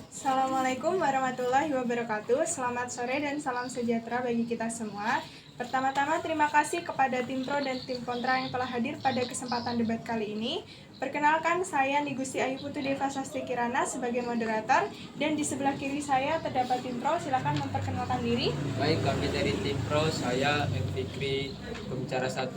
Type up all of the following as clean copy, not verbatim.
Assalamualaikum warahmatullahi wabarakatuh. Selamat sore dan salam sejahtera bagi kita semua. Pertama-tama terima kasih kepada tim pro dan tim kontra yang telah hadir pada kesempatan debat kali ini. Perkenalkan, saya Nigusti Ayu Putu Deva Sasti Kirana sebagai moderator, dan di sebelah kiri saya terdapat tim pro. Silakan memperkenalkan diri. Baik, kami dari tim pro, saya M. Fikri, pembicara 1.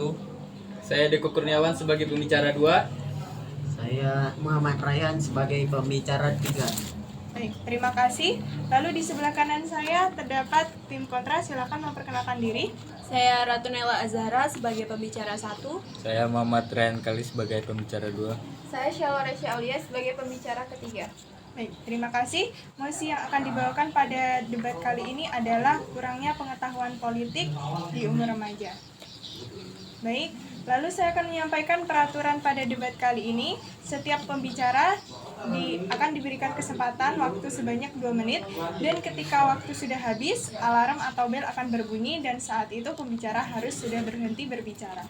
Saya Deko Kurniawan sebagai pembicara 2. Saya Muhammad Rayhan sebagai pembicara 3. Baik, terima kasih. Lalu di sebelah kanan saya terdapat tim kontra. Silakan memperkenalkan diri. Saya Ratu Nela Azhara sebagai pembicara 1. Saya Muhammad Ryan Kali sebagai pembicara 2. Saya Syaloresya Aulia sebagai pembicara 3. Baik, terima kasih. Mosi yang akan dibawakan pada debat kali ini adalah kurangnya pengetahuan politik di umur remaja. Baik, lalu saya akan menyampaikan peraturan pada debat kali ini. Setiap pembicara akan diberikan kesempatan waktu sebanyak 2 menit, dan ketika waktu sudah habis, alarm atau bel akan berbunyi, dan saat itu pembicara harus sudah berhenti berbicara.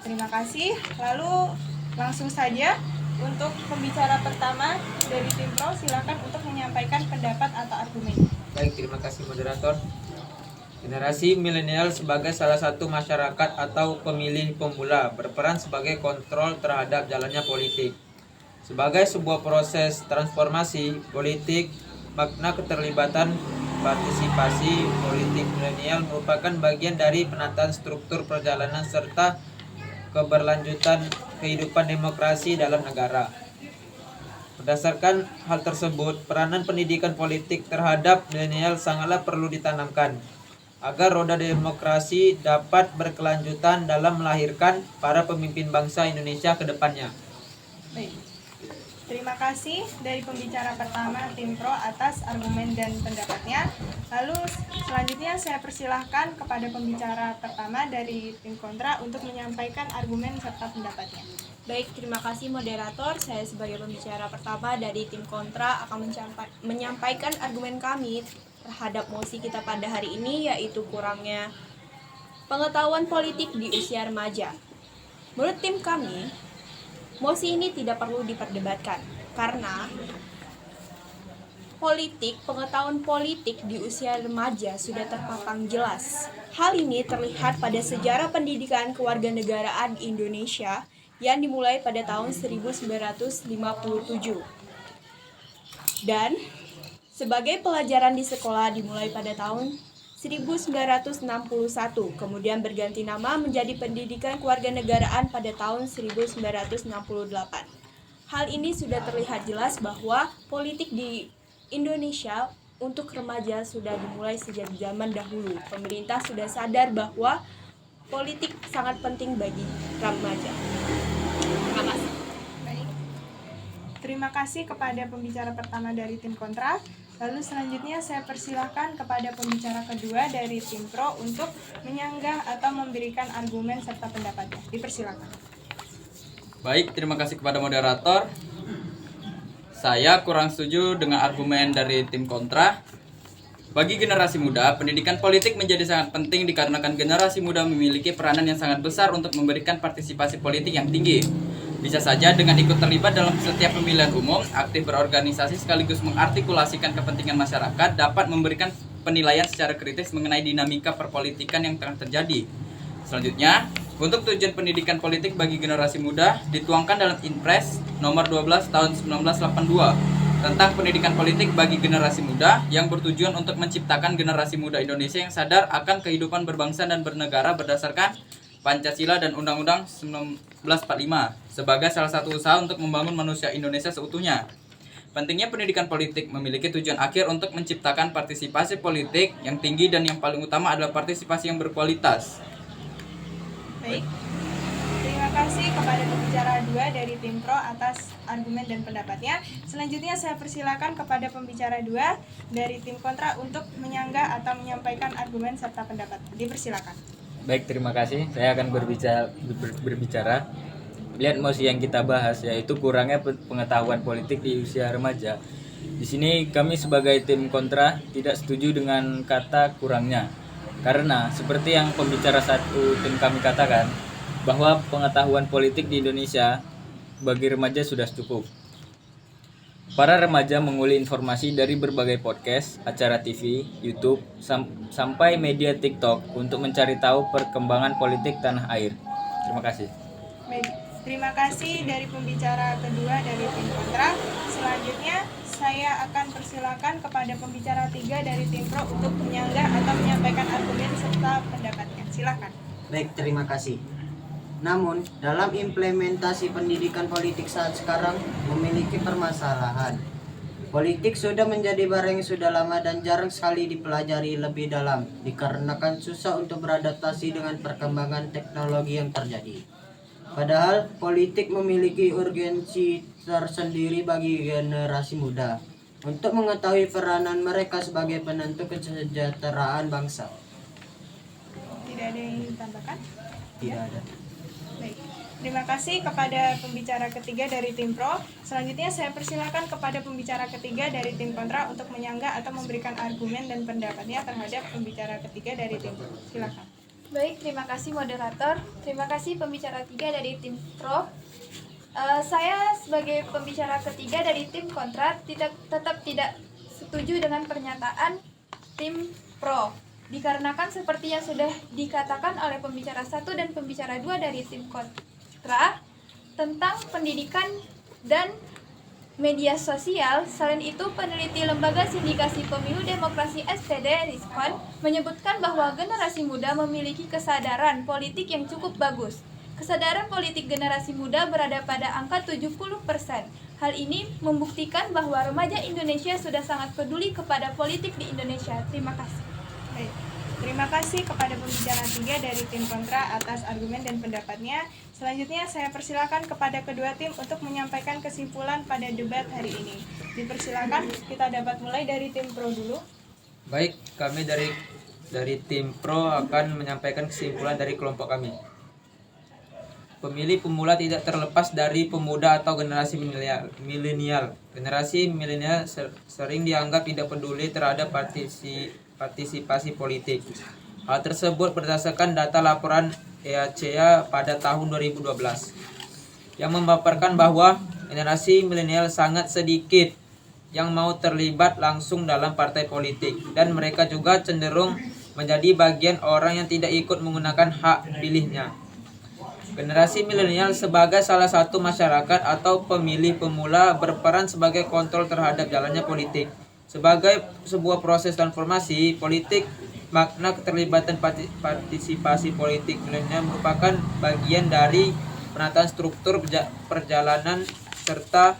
Terima kasih. Lalu langsung saja untuk pembicara pertama dari tim pro, silakan untuk menyampaikan pendapat atau argumen. Baik, terima kasih moderator. Generasi milenial sebagai salah satu masyarakat atau pemilih pemula berperan sebagai kontrol terhadap jalannya politik. Sebagai sebuah proses transformasi politik, makna keterlibatan partisipasi politik milenial merupakan bagian dari penataan struktur perjalanan serta keberlanjutan kehidupan demokrasi dalam negara. Berdasarkan hal tersebut, peranan pendidikan politik terhadap milenial sangatlah perlu ditanamkan agar roda demokrasi dapat berkelanjutan dalam melahirkan para pemimpin bangsa Indonesia ke depannya. Baik. Terima kasih dari pembicara pertama tim pro atas argumen dan pendapatnya. Lalu selanjutnya saya persilahkan kepada pembicara pertama dari tim kontra untuk menyampaikan argumen serta pendapatnya. Baik, terima kasih moderator. Saya sebagai pembicara pertama dari tim kontra akan menyampaikan argumen kami terhadap mosi kita pada hari ini, yaitu kurangnya pengetahuan politik di usia remaja. Menurut tim kami, mosi ini tidak perlu diperdebatkan karena pengetahuan politik di usia remaja sudah terpampang jelas. Hal ini terlihat pada sejarah pendidikan kewarganegaraan Indonesia yang dimulai pada tahun 1957. Dan sebagai pelajaran di sekolah dimulai pada tahun 1961, kemudian berganti nama menjadi Pendidikan Kewarganegaraan pada tahun 1968. Hal ini sudah terlihat jelas bahwa politik di Indonesia untuk remaja sudah dimulai sejak zaman dahulu. Pemerintah sudah sadar bahwa politik sangat penting bagi remaja. Terima kasih. Baik. Terima kasih kepada pembicara pertama dari tim kontra. Lalu selanjutnya saya persilahkan kepada pembicara kedua dari tim pro untuk menyanggah atau memberikan argumen serta pendapatnya. Dipersilakan. Baik, terima kasih kepada moderator. Saya kurang setuju dengan argumen dari tim kontra. Bagi generasi muda, pendidikan politik menjadi sangat penting dikarenakan generasi muda memiliki peranan yang sangat besar untuk memberikan partisipasi politik yang tinggi. Bisa saja dengan ikut terlibat dalam setiap pemilihan umum, aktif berorganisasi sekaligus mengartikulasikan kepentingan masyarakat dapat memberikan penilaian secara kritis mengenai dinamika perpolitikan yang tengah terjadi. Selanjutnya, untuk tujuan pendidikan politik bagi generasi muda dituangkan dalam Inpres nomor 12 tahun 1982 tentang pendidikan politik bagi generasi muda yang bertujuan untuk menciptakan generasi muda Indonesia yang sadar akan kehidupan berbangsa dan bernegara berdasarkan Pancasila dan Undang-Undang 1945 sebagai salah satu usaha untuk membangun manusia Indonesia seutuhnya. Pentingnya pendidikan politik memiliki tujuan akhir untuk menciptakan partisipasi politik yang tinggi dan yang paling utama adalah partisipasi yang berkualitas. Baik. Terima kasih kepada pembicara dua dari tim pro atas argumen dan pendapatnya. Selanjutnya saya persilakan kepada pembicara dua dari tim kontra untuk menyanggah atau menyampaikan argumen serta pendapat. Dipersilakan. Baik, terima kasih. Saya akan berbicara. Lihat mosi yang kita bahas, yaitu kurangnya pengetahuan politik di usia remaja. Di sini kami sebagai tim kontra tidak setuju dengan kata kurangnya. Karena seperti yang pembicara satu tim kami katakan, bahwa pengetahuan politik di Indonesia bagi remaja sudah cukup. Para remaja menguli informasi dari berbagai podcast, acara TV, YouTube, sampai media TikTok untuk mencari tahu perkembangan politik tanah air. Terima kasih. Baik, terima kasih dari pembicara kedua dari tim kontra. Selanjutnya saya akan persilakan kepada pembicara 3 dari tim pro untuk menyanggah atau menyampaikan argumen serta pendapatnya. Silakan. Baik, terima kasih. Namun, dalam implementasi pendidikan politik saat sekarang memiliki permasalahan. Politik sudah menjadi barang yang sudah lama dan jarang sekali dipelajari lebih dalam, dikarenakan susah untuk beradaptasi dengan perkembangan teknologi yang terjadi. Padahal, politik memiliki urgensi tersendiri bagi generasi muda untuk mengetahui peranan mereka sebagai penentu kesejahteraan bangsa. Tidak ada yang ingin ditambahkan? Tidak ada. Baik, terima kasih kepada pembicara ketiga dari tim pro. Selanjutnya saya persilakan kepada pembicara ketiga dari tim kontra untuk menyanggah atau memberikan argumen dan pendapatnya terhadap pembicara ketiga dari tim pro. Silakan. Baik, terima kasih moderator. Terima kasih pembicara 3 dari tim pro. Saya sebagai pembicara ketiga dari tim kontra tetap tidak setuju dengan pernyataan tim pro. Dikarenakan seperti yang sudah dikatakan oleh pembicara 1 dan pembicara 2 dari tim kontra tentang pendidikan dan media sosial. Selain itu, peneliti Lembaga Sindikasi Pemilu Demokrasi SPD Riskon menyebutkan bahwa generasi muda memiliki kesadaran politik yang cukup bagus. Kesadaran politik generasi muda berada pada angka 70%. Hal ini membuktikan bahwa remaja Indonesia sudah sangat peduli kepada politik di Indonesia. Terima kasih. Baik, terima kasih kepada pembicara 3 dari tim kontra atas argumen dan pendapatnya. Selanjutnya saya persilakan kepada kedua tim untuk menyampaikan kesimpulan pada debat hari ini. Dipersilakan, kita dapat mulai dari tim pro dulu. Baik, kami dari tim pro akan menyampaikan kesimpulan dari kelompok kami. Pemilih pemula tidak terlepas dari pemuda atau generasi milenial. Generasi milenial sering dianggap tidak peduli terhadap partisipasi politik. Hal tersebut berdasarkan data laporan EACA pada tahun 2012 yang memaparkan bahwa generasi milenial sangat sedikit yang mau terlibat langsung dalam partai politik dan mereka juga cenderung menjadi bagian orang yang tidak ikut menggunakan hak pilihnya. Generasi milenial sebagai salah satu masyarakat atau pemilih pemula berperan sebagai kontrol terhadap jalannya politik. Sebagai sebuah proses transformasi politik, makna keterlibatan partisipasi politik milenial merupakan bagian dari penataan struktur perjalanan serta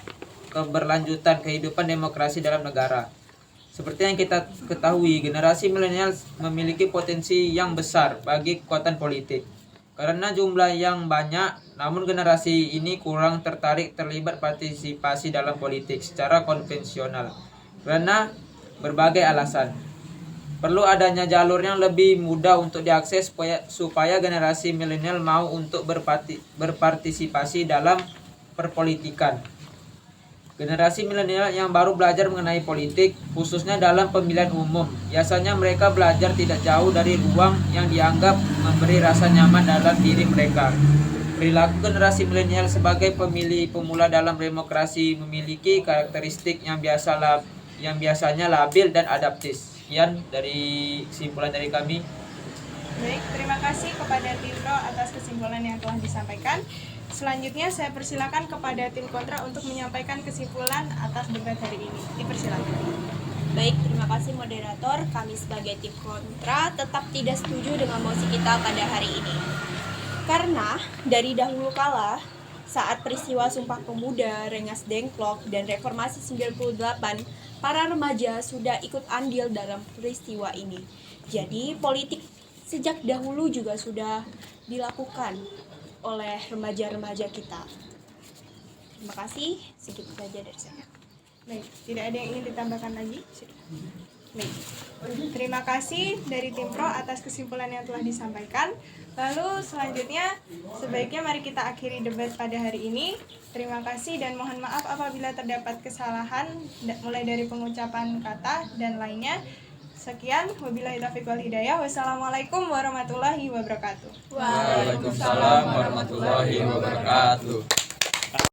keberlanjutan kehidupan demokrasi dalam negara. Seperti yang kita ketahui, generasi milenial memiliki potensi yang besar bagi kekuatan politik. Karena jumlah yang banyak, namun generasi ini kurang tertarik terlibat partisipasi dalam politik secara konvensional. Karena berbagai alasan. Perlu adanya jalur yang lebih mudah untuk diakses supaya generasi milenial mau untuk berpartisipasi dalam perpolitikan. Generasi milenial yang baru belajar mengenai politik, khususnya dalam pemilihan umum, biasanya mereka belajar tidak jauh dari ruang yang dianggap memberi rasa nyaman dalam diri mereka. Perilaku generasi milenial sebagai pemilih pemula dalam demokrasi memiliki karakteristik yang biasanya labil dan adaptif. Sekian dari kesimpulan dari kami. Baik, terima kasih kepada tim pro atas kesimpulan yang telah disampaikan. Selanjutnya saya persilakan kepada tim kontra untuk menyampaikan kesimpulan atas debat hari ini. Dipersilakan. Baik, terima kasih moderator. Kami sebagai tim kontra tetap tidak setuju dengan mosi kita pada hari ini. Karena dari dahulu kala, saat peristiwa Sumpah Pemuda, Rengas Dengklok, dan Reformasi 98, para remaja sudah ikut andil dalam peristiwa ini. Jadi, politik sejak dahulu juga sudah dilakukan oleh remaja-remaja kita. Terima kasih, segitu saja dari saya. Baik, tidak ada yang ingin ditambahkan lagi? Baik, terima kasih dari tim pro atas kesimpulan yang telah disampaikan. Lalu selanjutnya, sebaiknya mari kita akhiri debat pada hari ini. Terima kasih dan mohon maaf apabila terdapat kesalahan mulai dari pengucapan kata dan lainnya. Sekian, wabillahi taufiq wal hidayah. Wassalamualaikum warahmatullahi wabarakatuh. Waalaikumsalam warahmatullahi wabarakatuh.